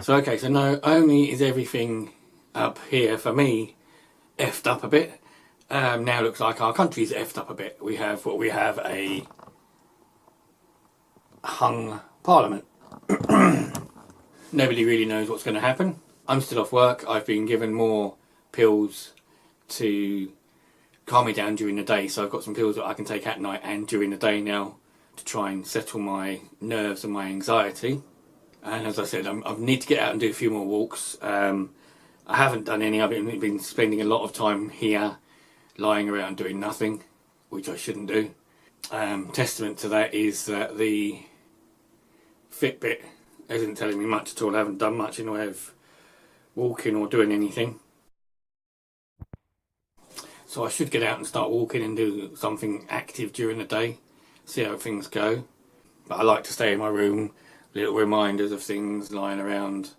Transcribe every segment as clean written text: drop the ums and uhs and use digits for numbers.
So okay, so not only is everything up here for me effed up a bit, now looks like our country's effed up a bit. We have a hung parliament. Nobody really knows what's going to happen. I'm still off work. I've been given more pills to calm me down during the day, so I've got some pills that I can take at night and during the day now to try and settle my nerves and my anxiety. And as I said, I need to get out and do a few more walks. I haven't done any. I've been spending a lot of time here lying around doing nothing, which I shouldn't do. Testament to that is that the Fitbit isn't telling me much at all. I haven't done much in the way of walking or doing anything. So I should get out and start walking and do something active during the day, see how things go. But I like to stay in my room, little reminders of things lying around.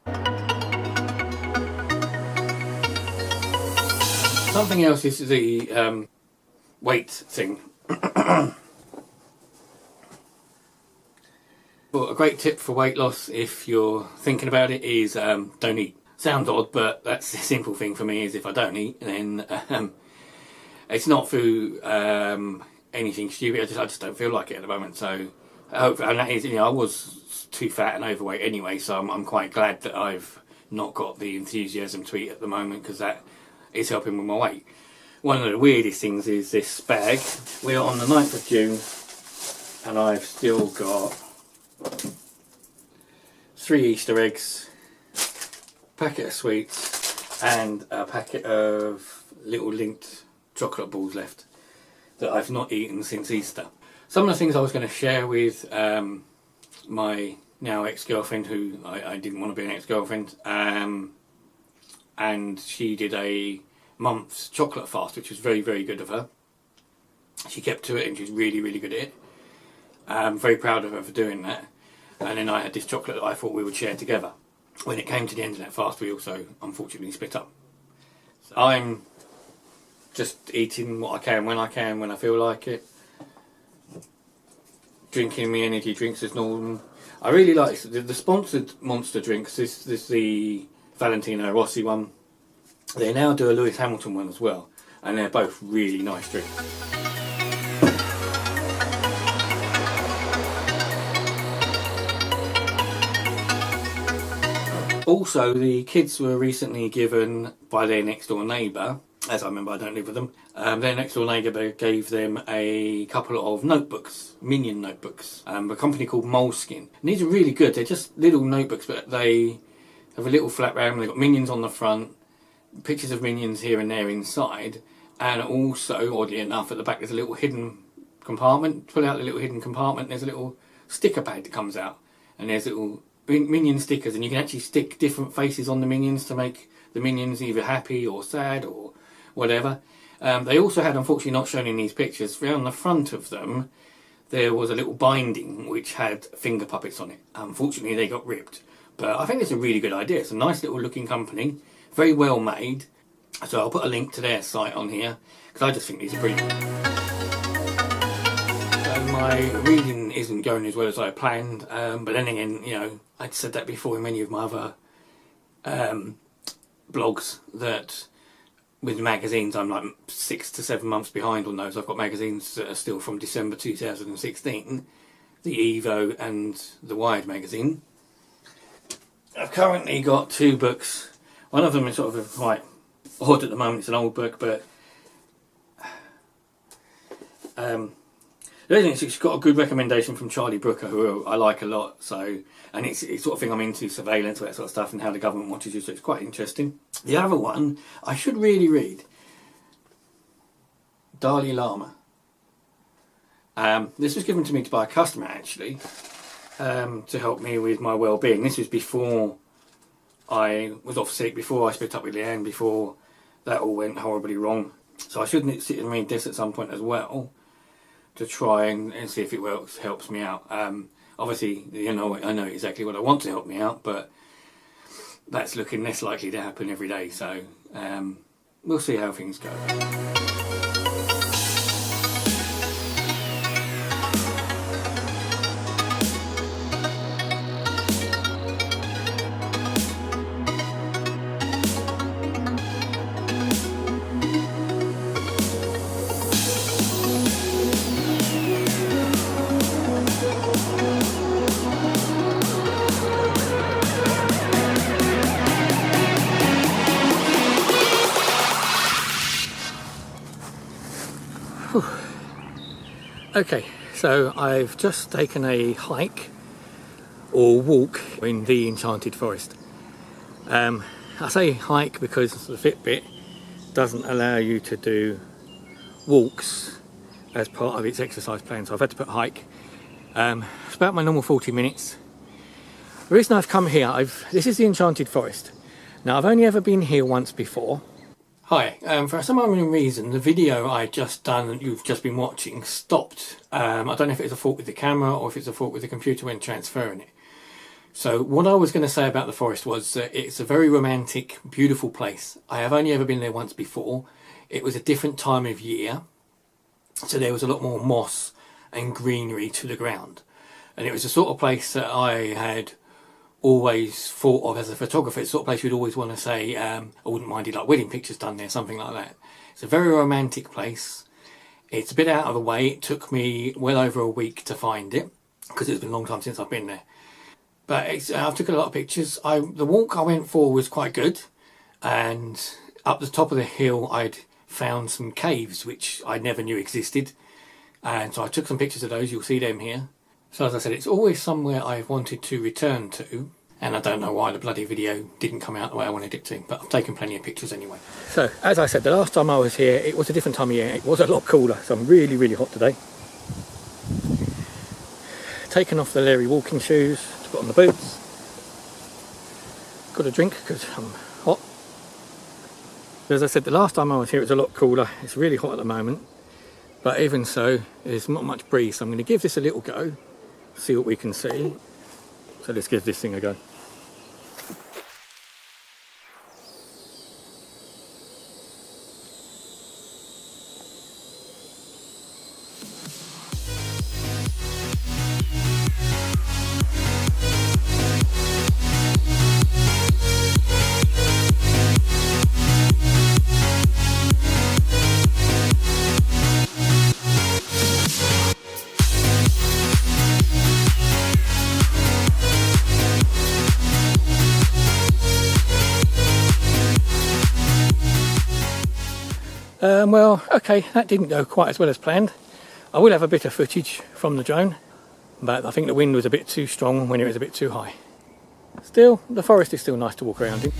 Something else is the weight thing. Well, a great tip for weight loss, if you're thinking about it, is don't eat. Sounds odd, but that's the simple thing for me, is if I don't eat, then it's not through anything stupid. I just don't feel like it at the moment. So I hope, and that is, I was too fat and overweight anyway, so I'm quite glad that I've not got the enthusiasm to eat at the moment, because that is helping with my weight. One of the weirdest things is this bag. We're on the 9th of June and I've still got 3 Easter eggs, a packet of sweets and a packet of little linked chocolate balls left that I've not eaten since Easter. Some of the things I was going to share with my now ex-girlfriend, who I didn't want to be an ex-girlfriend, and she did a month's chocolate fast, which was very, very good of her. She kept to it and she's really, really good at it. I'm very proud of her for doing that. And then I had this chocolate that I thought we would share together. When it came to the end of that fast, we also unfortunately split up. So I'm just eating what I can, when I feel like it. Drinking my energy drinks as normal. I really like the sponsored Monster drinks. This is the Valentino Rossi one. They now do a Lewis Hamilton one as well, and they're both really nice drinks. Also, the kids were recently given by their next door neighbour, as I remember, I don't live with them, their next door neighbour gave them a couple of notebooks, Minion notebooks, a company called Moleskine. And these are really good. They're just little notebooks, but they have a little flat round. They've got Minions on the front, pictures of Minions here and there inside, and also, oddly enough, at the back there's a little hidden compartment. Pull out the little hidden compartment, there's a little sticker pad that comes out, and there's little Minion stickers, and you can actually stick different faces on the Minions to make the Minions either happy or sad or whatever. They also had, unfortunately not shown in these pictures, around the front of them there was a little binding which had finger puppets on it. Unfortunately they got ripped, but I think it's a really good idea. It's a nice little looking company, very well made, so I'll put a link to their site on here, because I just think these are brilliant. So my reading isn't going as well as I planned, but then again, I'd said that before in many of my other blogs, that with magazines I'm like 6 to 7 months behind on those. I've got magazines that are still from December 2016, the Evo and the Wired magazine. I've currently got 2 books. One of them is sort of quite odd at the moment. It's an old book, but it's got a good recommendation from Charlie Brooker, who I like a lot. So, and it's sort of thing I'm into, surveillance, that sort of stuff, and how the government watches you. So it's quite interesting. The other one I should really read, Dalai Lama. This was given to me by a customer actually, to help me with my well-being. This was before I was off sick, before I split up with Leanne, before that all went horribly wrong. So I should sit and read this at some point as well, to try and see if it helps me out. Obviously, I know exactly what I want to help me out, but that's looking less likely to happen every day. So we'll see how things go. Okay, so I've just taken a hike or walk in the Enchanted Forest. I say hike because the Fitbit doesn't allow you to do walks as part of its exercise plan, so I've had to put hike. It's about my normal 40 minutes. The reason I've come here, this is the Enchanted Forest. Now, I've only ever been here once before. Hi, for some unknown reason the video I just done that you've just been watching stopped. I don't know if it's a fault with the camera or if it's a fault with the computer when transferring it. So what I was going to say about the forest was that it's a very romantic, beautiful place. I have only ever been there once before. It was a different time of year, so there was a lot more moss and greenery to the ground. And it was the sort of place that I had always thought of as a photographer. It's the sort of place you'd always want to say, I wouldn't mind it, like wedding pictures done there, something like that. It's a very romantic place. It's a bit out of the way. It took me well over a week to find it because it's been a long time since I've been there. But I took a lot of pictures. The walk I went for was quite good, and up the top of the hill I'd found some caves which I never knew existed, and so I took some pictures of those. You'll see them here. So as I said, it's always somewhere I've wanted to return to, and I don't know why the bloody video didn't come out the way I wanted it to, but I've taken plenty of pictures anyway. So as I said, the last time I was here it was a different time of year. It was a lot cooler, so I'm really, really hot today. Taken off the Leary walking shoes to put on the boots. Got a drink because I'm hot. As I said, the last time I was here it was a lot cooler. It's really hot at the moment, but even so there's not much breeze, so I'm going to give this a little go, see what we can see. So let's give this thing a go. Well, okay, that didn't go quite as well as planned. I will have a bit of footage from the drone, but I think the wind was a bit too strong when it was a bit too high. Still, the forest is still nice to walk around in.